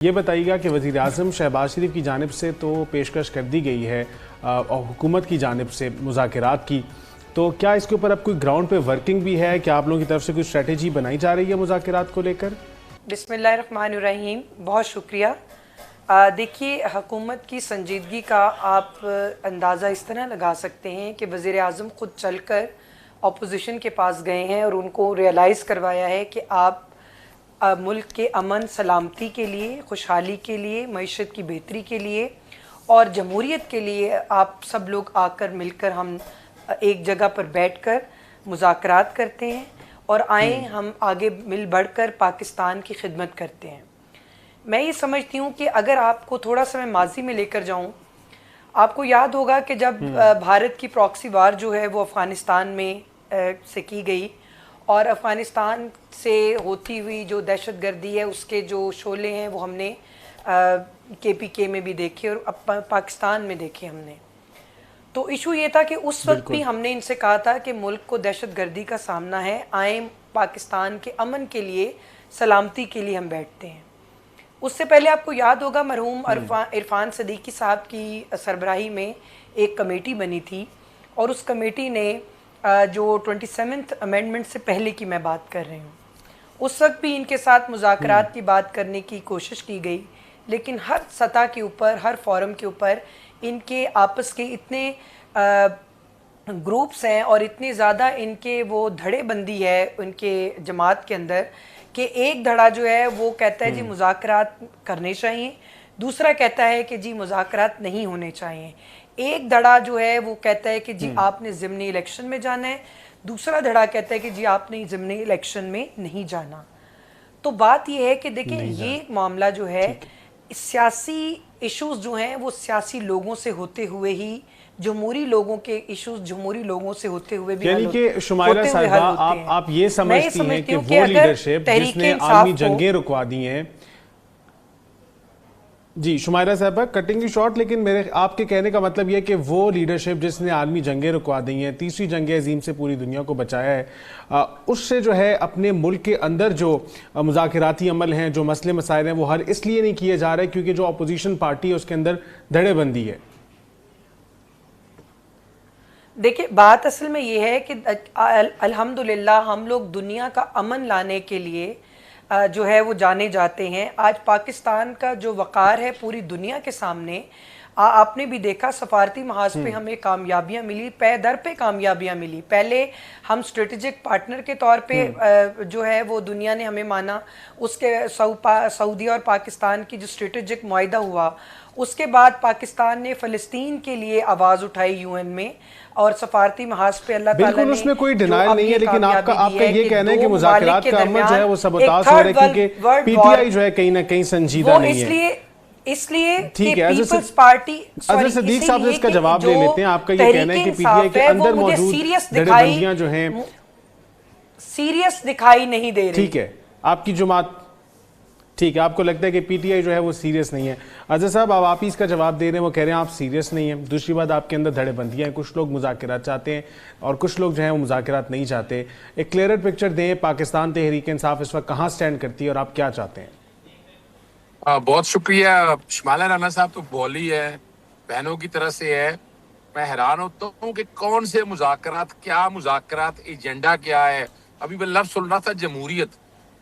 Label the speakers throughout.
Speaker 1: ये बताइएगा कि वज़ीर आज़म शहबाज शरीफ की जानिब से तो पेशकश कर दी गई है और हुकूमत की जानिब से मुज़ाकरात की, तो क्या इसके ऊपर अब कोई ग्राउंड पे वर्किंग भी है? क्या आप लोगों की तरफ से कोई स्ट्रेटेजी बनाई जा रही है मुज़ाकरात को लेकर?
Speaker 2: बिस्मिल्लाहिर्रहमानिर्रहीम, बहुत शुक्रिया। देखिए, हुकूमत की संजीदगी का आप अंदाज़ा इस तरह लगा सकते हैं कि वज़ीर आज़म ख़ुद चलकर अपोजिशन के पास गए हैं और उनको रियलाइज़ करवाया है कि आप मुल्क के अमन सलामती के लिए, खुशहाली के लिए, मईशत की बेहतरी के लिए और जमहूरियत के लिए आप सब लोग आकर मिलकर हम एक जगह पर बैठकर मुज़ाकरात करते हैं और आए हम आगे मिल बढ़कर पाकिस्तान की खिदमत करते हैं। मैं ये समझती हूँ कि अगर आपको थोड़ा सा मैं माजी में लेकर जाऊँ, आपको याद होगा कि जब भारत की प्रॉक्सी वार जो है वो अफ़गानिस्तान में से की गई और अफ़गानिस्तान से होती हुई जो दहशतगर्दी है उसके जो शोले हैं वो हमने KPK में भी देखे और अब पाकिस्तान में देखे हमने। तो इशू ये था कि उस वक्त भी हमने इनसे कहा था कि मुल्क को दहशतगर्दी का सामना है, आए पाकिस्तान के अमन के लिए, सलामती के लिए हम बैठते हैं। उससे पहले आपको याद होगा मरहूम इरफान सदीकी साहब की सरबराही में एक कमेटी बनी थी और उस कमेटी ने जो 27th अमेंडमेंट से पहले की मैं बात कर रही हूँ, उस वक्त भी इनके साथ मुज़ाकरात की बात करने की कोशिश की गई, लेकिन हर सतह के ऊपर, हर फोरम के ऊपर इनके आपस के इतने ग्रुप्स हैं और इतने ज़्यादा इनके वो धड़ेबंदी है उनके जमात के अंदर कि एक धड़ा जो है वो कहता है जी मुज़ाकरात करने चाहिए, दूसरा कहता है कि जी मुज़ाकरात नहीं होने चाहिए। एक धड़ा जो है वो कहता है कि जी आपने ज़िमनी इलेक्शन में जाना है, दूसरा धड़ा कहता है कि जी आपने ज़िमनी इलेक्शन में नहीं जाना। तो बात ये है कि देखिए ये मामला जो है सियासी इश्यूज जो हैं वो सियासी लोगों से होते हुए ही जमहूरी लोगों के इश्यूज जमहूरी लोगों से होते हुए भी
Speaker 1: यानी कि शुमाइरा साहिबा आप ये समझती हैं कि वो लीडरशिप जिसने आर्मी जंगें रुकवा दी हैं। जी शुमाइरा साहबा, कटिंग शॉर्ट, लेकिन मेरे आपके कहने का मतलब यह कि वो लीडरशिप जिसने आर्मी जंगें रुकवा दी हैं, तीसरी जंग अजीम से पूरी दुनिया को बचाया है, उससे जो है अपने मुल्क के अंदर जो मुज़ाकराती अमल हैं, जो मसले मसाइल हैं, वो हल इसलिए नहीं किए जा रहे क्योंकि जो अपोजिशन पार्टी है उसके अंदर धड़ेबंदी है।
Speaker 2: देखिए, बात असल में ये है कि अल्हम्दुलिल्लाह हम लोग दुनिया का अमन लाने के लिए जो है वो जाने जाते हैं। आज पाकिस्तान का जो वक़ार है पूरी दुनिया के सामने, आपने भी देखा सफारती महाज पे हमें कामयाबियां मिली, पे दर पे कामयाबियां मिली। पहले हम स्ट्रेटेजिक पार्टनर के तौर पे जो है वो दुनिया ने हमें माना, उसके सऊदी और पाकिस्तान की जो स्ट्रेटेजिक मुआहिदा हुआ, उसके बाद पाकिस्तान ने फ़लस्तीन के लिए आवाज़ उठाई UN में और सफारती महाज पे अल्लाह ताला ने,
Speaker 1: बिल्कुल उसमें कोई डिनाइल नहीं है, लेकिन आपका ये कहना है कि मुज़ाकरात का अमल जो है वो सबताज हो रहा है क्योंकि PTI जो है कहीं ना कहीं संजीदा नहीं है।
Speaker 2: इसलिए
Speaker 1: ठीक है,
Speaker 2: पीपल्स पार्टी
Speaker 1: सदीक साहब से इसका जवाब ले लेते हैं। आपका ये कहना है कि PTI के अंदर मौजूद धड़ेबंदियां जो हैं
Speaker 2: सीरियस दिखाई नहीं दे रही।
Speaker 1: ठीक है, आपकी जमात, ठीक है, आपको लगता है कि PTI जो है वो सीरियस नहीं है। अजहर साहब, अब आप ही इसका जवाब दे रहे हैं, वो कह रहे हैं आप सीरियस नहीं हैं। दूसरी बात, आपके अंदर धड़ेबंदियां हैं, कुछ लोग मुज़ाकरात चाहते हैं और कुछ लोग जो हैं वो मुज़ाकरात नहीं चाहते। एक क्लियर पिक्चर दें, पाकिस्तान तहरीक इंसाफ इस वक्त कहाँ स्टैंड करती है और आप क्या चाहते हैं?
Speaker 3: बहुत शुक्रिया। शुमाइरा राना साहब तो बोली है, बहनों की तरह से है। मैं हैरान होता हूँ कि कौन से मुज़ाकरात, क्या मुज़ाकरात, एजेंडा क्या है। अभी मैं लफ्ज़ सुन रहा था जमहूरियत,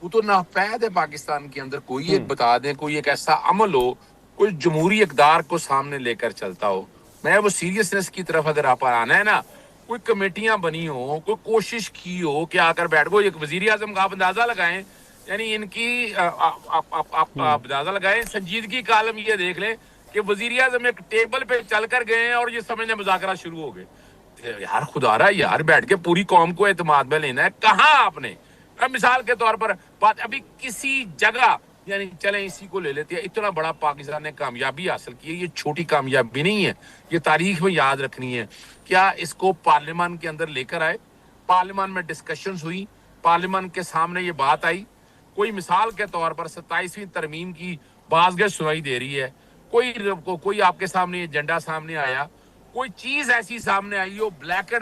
Speaker 3: वो तो नापैद है पाकिस्तान के अंदर। कोई एक बता दें, कोई एक ऐसा अमल हो, कोई जमहूरी इक़दार को सामने लेकर चलता हो। मैं वो सीरियसनेस की तरफ अगर आप आना है ना, कोई कमेटियां बनी हो, कोई कोशिश की हो कि आकर बैठ गो। एक वजीर आजम का आप अंदाजा लगाएं, यानी इनकी आप अंदाजा लगाएं संजीदगी का आलम ये देख लें कि वजीर आजम एक टेबल पे चल कर गए हैं और ये समझने मुज़ाकरा शुरू हो गए। यार खुदारा, यार बैठ के पूरी कौम को एतमाद में लेना है। कहाँ आपने मिसाल के तौर पर बात अभी किसी जगह, यानी चलें इसी को ले लेते हैं, इतना बड़ा पाकिस्तान ने कामयाबी हासिल की है। ये छोटी कामयाबी नहीं है, ये तारीख में याद रखनी है। क्या इसको पार्लियामान के अंदर लेकर आए, पार्लियामान में डिस्कशंस हुई, पार्लियामान के सामने ये बात आई। कोई मिसाल के तौर पर 27वीं तरमीम की बाज़गह सुनाई दे रही है, कोई आपके सामने एजेंडा सामने आया, कोई चीज ऐसी सामने आई हो ब्लैक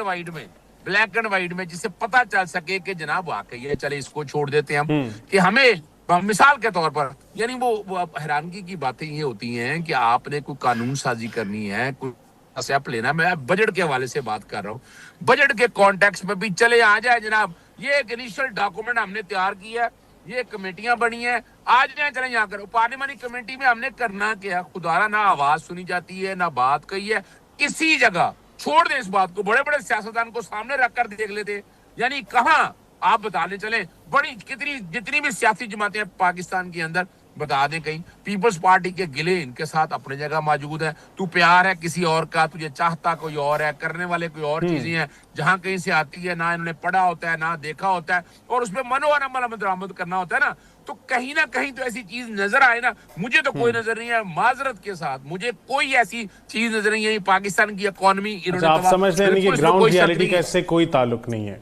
Speaker 3: एंड व्हाइट में जिससे पता चल सके कि जनाब वाकई है, चले इसको छोड़ देते हैं हम, कि हमें मिसाल के तौर पर, यानी वो अब हैरानगी की बातें ये होती हैं कि आपने कोई कानून साजी करनी है, कोई स्टेप लेना। मैं बजट के हवाले से बात कर रहा हूँ, बजट के कॉन्टेक्स्ट में भी चले आ जाए जनाब, ये एक इनिशियल डॉक्यूमेंट हमने तैयार किया है, ये कमेटियां बनी है, आज जाए चले यहाँ करो। पार्लियामेंटी कमेटी में हमने करना क्या, खुदारा ना आवाज सुनी जाती है ना बात कही है किसी जगह। छोड़ दे इस बात को, बड़े बड़े सियासतदान को सामने रखकर देख लेते, यानी कहाँ आप बताने चले। बड़ी कितनी जितनी भी सियासी जमातें हैं पाकिस्तान के अंदर, बता दें कहीं पीपल्स पार्टी के गिले इनके साथ अपनी जगह मौजूद है। तू प्यार है किसी और का, तुझे चाहता कोई और है, करने वाले कोई और चीजें हैं, जहां कहीं से आती है ना इन्होंने पढ़ा होता है ना देखा होता है, और उसमें मनोअमल दरामद करना होता है ना, तो कहीं ना कहीं तो ऐसी चीज नजर आए ना। मुझे तो कोई नजर नहीं है, माजरत के साथ मुझे कोई ऐसी चीज नजर नहीं है। पाकिस्तान की इकोनॉमी
Speaker 1: अच्छा, आप समझते हैं कि ग्राउंड रियलिटी का इससे कोई ताल्लुक नहीं है?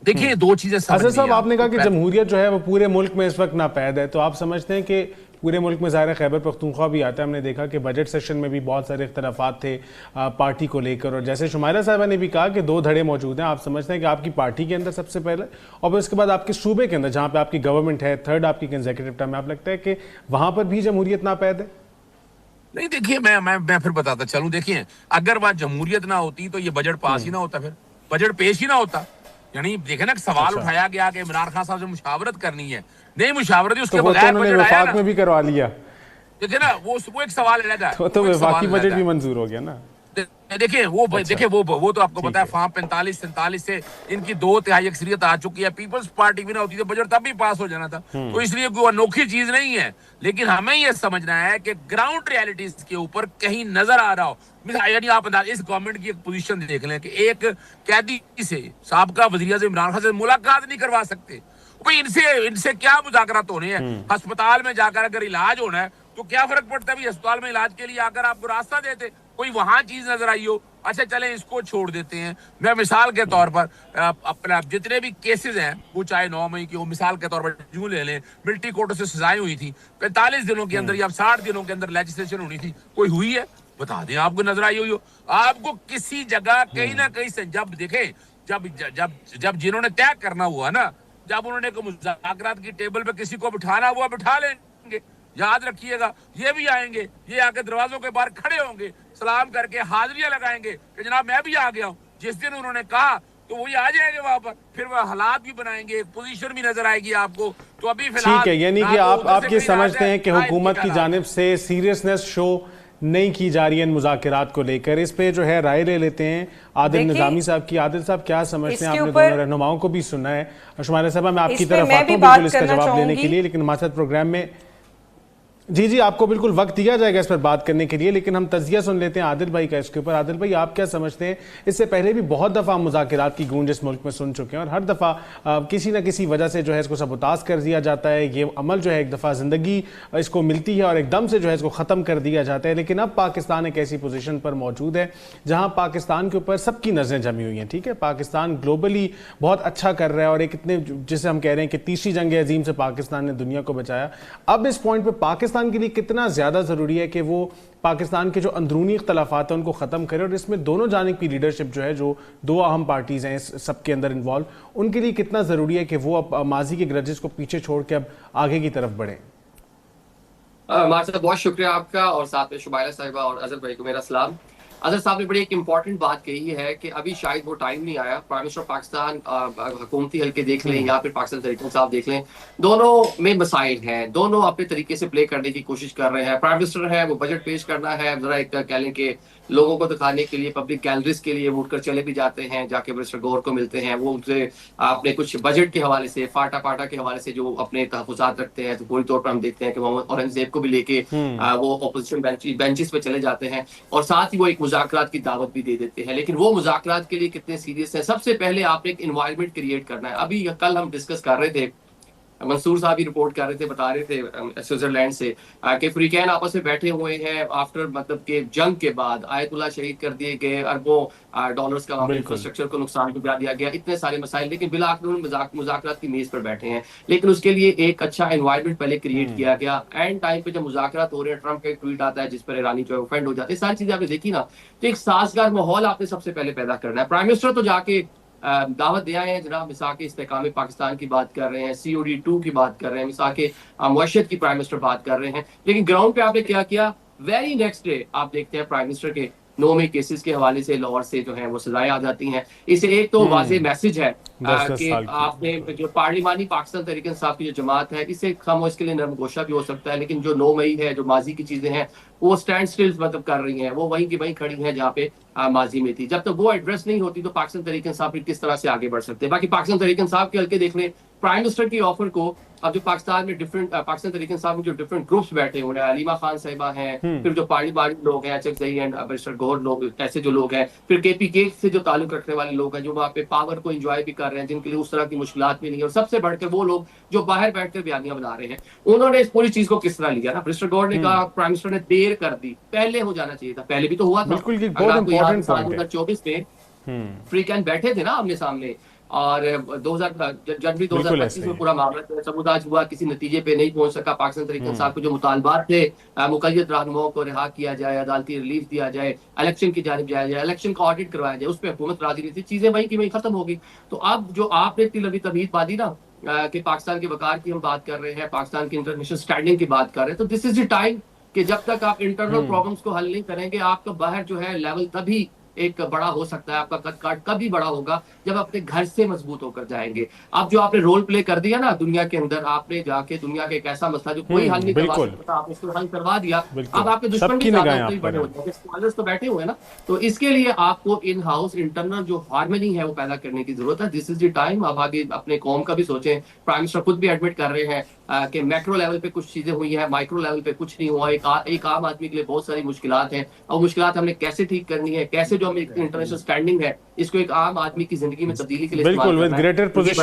Speaker 3: देखिए दो चीजें
Speaker 1: असद साहब, आपने कहा कि जमहूरियत जो है वो पूरे मुल्क में इस वक्त नापैद है, तो आप समझते हैं कि पूरे मुल्क में ज़ाहिर खैबर पख्तूनख्वा भी आता है, हमने देखा कि बजट सेशन में भी बहुत सारे इख्तलाफात थे पार्टी को लेकर, और जैसे शुमाइला साहबा ने भी कहा कि दो धड़े मौजूद हैं। आप समझते हैं कि आपकी पार्टी के अंदर सबसे पहले और फिर उसके बाद आपके सूबे के अंदर जहाँ पे आपकी गवर्नमेंट है, थर्ड आपकी कंसेक्यूटिव टर्म है, आप लगता है कि वहाँ पर भी जमहूरियत नापैद है?
Speaker 3: नहीं, देखिए मैं फिर बताता चलूं। देखिए अगर वह जमहूरियत ना होती तो ये बजट पास ही ना होता, फिर बजट पेश ही ना होता। यानी देखे ना, सवाल उठाया गया कि इमरान खान साहब से मुशावरत करनी है, नहीं मुशावरत उसके बगैर बजट आया ना,
Speaker 1: में भी करवा लिया।
Speaker 3: देखिए ना वो एक सवाल रहता है,
Speaker 1: तो वफाकी बजट भी मंजूर हो गया ना।
Speaker 3: देखिए वो तो आपको पता है फार्म 45-47 से इनकी 2/3 अक्सरियत आ चुकी है। पीपल्स पार्टी भी ना होती तो बजट तब भी पास हो जाना था। तो इसलिए कोई अनोखी चीज नहीं है, लेकिन हमें यह समझना है कि ग्राउंड रियलिटीज के ऊपर कहीं नजर आ रहा हो। यानी आप इस गवर्नमेंट की एक पोजीशन देख लें कि एक कैदी से साबका वज़ीर-ए-आज़म इमरान खान से मुलाकात नहीं करवा सकते। भाई इनसे क्या मुज़ाकरात होने हैं? अस्पताल में जाकर अगर इलाज होना है तो क्या फर्क पड़ता है? अस्पताल में इलाज के लिए आकर आपको रास्ता देते, कोई वहां चीज नजर आई हो, अच्छा चले इसको छोड़ देते हैं। मैं मिसाल के तौर पर अपना जितने भी केसेस हैं वो चाहे 9 मई की हो, मिसाल के तौर पर यूं ले लें, मिलिट्री कोर्टों से सजाएं हुई थी 45 दिनों के अंदर या 60 दिनों के अंदर लेजिस्लेशन होनी थी, कोई हुई है? बता दें आपको नजर आई हुई हो आपको किसी जगह कहीं ना कहीं से। जब देखे जब जब जब जिन्होंने तय करना हुआ ना, जब उन्होंने मुज़ाकरात की टेबल पे किसी को बिठाना हुआ बिठा लेंगे। याद रखिएगा ये भी आएंगे, ये आके दरवाजों के बाहर खड़े होंगे, सलाम करके हाजिरियां लगाएंगे कि जनाब मैं भी आ गया हूँ। जिस दिन उन्होंने कहा तो वही आ जाएंगे वहां पर, फिर वह हालात भी बनाएंगे, एक पोजीशन भी नजर आएगी आपको। तो अभी फिलहाल
Speaker 1: ठीक है, यानी कि आप ये समझते हैं कि हुकूमत की जानिब से सीरियसनेस शो नहीं की जा रही है मुज़ाकरात को लेकर। इस पे जो है राय ले लेते हैं आदिल निजामी साहब की। आदिल साहब क्या समझते हैं? आपने दोनों रहनुमाओं को भी सुना है। शुमाइला साहबा मैं आपकी तरफ आता हूँ बिल्कुल इसका जवाब देने के लिए, लेकिन हमारे साथ प्रोग्राम में जी आपको बिल्कुल वक्त दिया जाएगा इस पर बात करने के लिए, लेकिन हम तजिया सुन लेते हैं आदिल भाई का इसके ऊपर। आदिल भाई, आप क्या समझते हैं? इससे पहले भी बहुत दफ़ा मुज़ाकरात की गूंज इस मुल्क में सुन चुके हैं और हर दफ़ा किसी न किसी वजह से जो है इसको सबोताज कर दिया जाता है। ये अमल जो है एक दफ़ा ज़िंदगी इसको मिलती है और एकदम से जो है इसको ख़त्म कर दिया जाता है। लेकिन अब पाकिस्तान एक ऐसी पोजीशन पर मौजूद है जहाँ पाकिस्तान के ऊपर सबकी नज़रें जमी हुई हैं। ठीक है, पाकिस्तान ग्लोबली बहुत अच्छा कर रहा है और एक इतने जिसे हम कह रहे हैं कि तीसरी जंग अजीम से पाकिस्तान ने दुनिया को बचाया। अब इस पॉइंट पर पाकिस्तान के लिए कितना ज़्यादा ज़रूरी है कि वो पाकिस्तान के जो अंदरूनी इख्तलाफात हैं उनको ख़त्म करे, और इसमें दोनों जानिब की लीडरशिप जो है, जो दो अहम पार्टीज़ हैं इस सब के अंदर इन्वॉल्व, उनके लिए कितना ज़रूरी है कि वो अब माजी के ग्रजेस को पीछे छोड़ के अब आगे की तरफ बढ़ें?
Speaker 4: मार्शल, बहुत शुक्रिया आपका, और साथ में शुमाइला साहिबा और अजहर भाई को मेरा सलाम। अजहर साहब ने बड़ी एक इंपॉर्टेंट बात कही है कि अभी शायद वो टाइम नहीं आया। प्राइम मिनिस्टर पाकिस्तान हुकूमती हल्के देख लें या फिर पाकिस्तान तहरीक साहब देख लें, दोनों में मसाइल हैं, दोनों अपने तरीके से प्ले करने की कोशिश कर रहे हैं। प्राइम मिनिस्टर है वो बजट पेश करना है, जरा एक कह लें कि लोगों को दिखाने के लिए, पब्लिक गैलरीज के लिए उठकर चले भी जाते हैं, जाके मिनिस्टर गौर को मिलते हैं, वो उनसे अपने कुछ बजट के हवाले से, फाटा पाटा के हवाले से जो अपने तहफुजात रखते हैं, तो पूरी तौर पर हम देखते हैं कि मोहम्मद औरंगजेब को भी लेके वो अपोजिशन बेंचेस पे चले जाते हैं, और साथ ही वो एक मुज़ाकरात की दावत भी दे देते हैं। लेकिन वो मुज़ाकरात के लिए कितने सीरियस है? सबसे पहले आपने एक एनवायरनमेंट क्रिएट करना है। अभी कल हम डिस्कस कर रहे थे, मंसूर साहब भी रिपोर्ट कर रहे थे, बता रहे थे स्विट्जरलैंड से कि फ्रीकैन आपस में बैठे हुए हैं आफ्टर मतलब के जंग के बाद आयतुल्लाह शहीद कर दिए गए, अरबों डॉलर्स का इंफ्रास्ट्रक्चर को नुकसान पहुंचा दिया गया, इतने सारे मसाइल, लेकिन बिलाखिर मुज़ाकरात की मेज पर बैठे हैं। लेकिन उसके लिए एक अच्छा एनवायरनमेंट पहले क्रिएट किया गया। एंड टाइम पे जब मुज़ाकरात हो रहे हैं, ट्रंप का एक ट्वीट आता है जिस पर ईरानी जो है ऑफेंड हो जाते हैं, सारी चीजें आपने देखी ना, तो एक साजगार माहौल आपने सबसे पहले पैदा करना है। प्राइम मिनिस्टर तो जाके दावत दे आए हैं जनाब मिसाक इस्तेकाम पाकिस्तान की बात कर रहे हैं, COD2 की बात कर रहे हैं, मिसाक मुआशरत की प्राइम मिनिस्टर बात कर रहे हैं, लेकिन ग्राउंड पे आपने क्या किया? वेरी नेक्स्ट डे आप देखते हैं प्राइम मिनिस्टर के 9 मई केसेस के हवाले से लाहौर से जो है वो सजाएं आ जाती हैं। इसे एक तो वाज़ेह मैसेज है
Speaker 1: 10-10
Speaker 4: कि
Speaker 1: साल की।
Speaker 4: आपने जो पार्लिमानी पाकिस्तान तहरीक इंसाफ की जो जमात है, इससे कम इसके लिए नरमगोशा भी हो सकता है, लेकिन जो 9 मई है, जो माजी की चीजें हैं, वो स्टैंड स्टिल मतलब कर रही हैं, वो वहीं की वहीं खड़ी हैं जहाँ पे माजी में थी। जब तक वो एड्रेस नहीं होती तो पाकिस्तान तहरीक इंसाफ किस तरह से आगे बढ़ सकते हैं। बाकी पाकिस्तान तहरीक इंसाफ के हल्के देख लें, प्राइम मिनिस्टर की ऑफर को अब जो पाकिस्तान में डिफरेंट पाकिस्तान तहरीक इंसाफ में जो डिफरेंट ग्रुप्स बैठे हुए हैं, अलीमा खान साहिबा हैं, फिर जो पार्लिमानी लोग हैं, HFZI एंड बैरिस्टर गौहर लोग, ऐसे जो लोग हैं, फिर KPK से जो ताल्लुक रखने वाले लोग हैं, जो वहाँ पे पावर को एंजॉय भी कर रहे हैं, जिनके लिए उस तरह की मुश्किलात भी नहीं है, और सबसे बढ़कर वो लोग जो बाहर बैठकर बयानियां बना रहे हैं, उन्होंने इस पूरी चीज को किस तरह लिया ना। बैरिस्टर गौहर ने कहा प्राइम मिनिस्टर ने देर कर दी, पहले हो जाना चाहिए था, पहले भी तो हुआ था।
Speaker 1: बिल्कुल, ये
Speaker 4: अगर
Speaker 1: बहुत
Speaker 4: आपको याद है,
Speaker 1: इंपॉर्टेंट
Speaker 4: साल
Speaker 1: पॉइंट है।
Speaker 4: 2024 में फ्री कैंप बैठे थे ना आमने सामने, और 2000 जनवरी
Speaker 1: बिल्कुल
Speaker 4: 2025
Speaker 1: ऐसे
Speaker 4: में
Speaker 1: ही।
Speaker 4: पूरा मामला समुदाय हुआ, किसी नतीजे पे नहीं पहुंच सका। पाकिस्तान तहरीक इंसाफ के जो मुतालबात थे, मुक़य्यद रहनुमाओं को रिहा किया जाए, अदालती रिलीफ दिया जाए, इलेक्शन की जानिब जाया जाए, इलेक्शन का ऑडिट करवाया जाए, उस पर हुकूमत राजी नहीं थी, चीजें वहीं की वहीं खत्म हो गई। तो अब जो आपने इतनी लंबी तबीयत बांधी ना कि पाकिस्तान के वकार की हम बात कर रहे हैं, पाकिस्तान की इंटरनेशनल स्टैंडिंग की बात कर रहे हैं, तो दिस इज द टाइम कि जब तक आप इंटरनल प्रॉब्लम्स को हल नहीं करेंगे, आपका बाहर जो है लेवल तभी एक बड़ा हो सकता है, आपका कद काट कभी बड़ा होगा जब अपने घर से मजबूत होकर जाएंगे। अब जो आपने रोल प्ले कर दिया ना दुनिया के अंदर, आपने जाके दुनिया के एक ऐसा मसला जो कोई हल नहीं करवा
Speaker 1: बिल्कुल।
Speaker 4: सकता, आपने उसको हल करवा दिया।
Speaker 1: बिल्कुल।
Speaker 4: अब आपके दुश्मन
Speaker 1: सबकी
Speaker 4: भी ज्यादा
Speaker 1: निगाहें
Speaker 4: होते ही
Speaker 1: आप पर
Speaker 4: बड़े
Speaker 1: हैं।
Speaker 4: होते हैं, स्कॉलर्स तो बैठे हुए हैं ना। तो इसके लिए आपको इन हाउस इंटरनल जो हार्मनी है वो पैदा करने की जरूरत है। This is the time. अब आगे अपने कौम का भी सोचें। प्राइम मिनिस्टर खुद भी एडमिट कर रहे हैं कि मैक्रो लेवल पे कुछ चीजें हुई हैं, माइक्रो लेवल पे कुछ नहीं हुआ। एक आम आदमी के लिए बहुत सारी मुश्किलात हैं, और मुश्किलात हमने कैसे ठीक करनी है, कैसे जो हमें इंटरनेशनल स्टैंडिंग है, इसको एक आम आदमी की जिंदगी में तब्दीली के लिए
Speaker 1: बिल्कुल,
Speaker 4: इस्तेमाल
Speaker 1: विद
Speaker 4: करना है।
Speaker 1: ग्रेटर
Speaker 4: ये बड़ा
Speaker 1: पोजीशन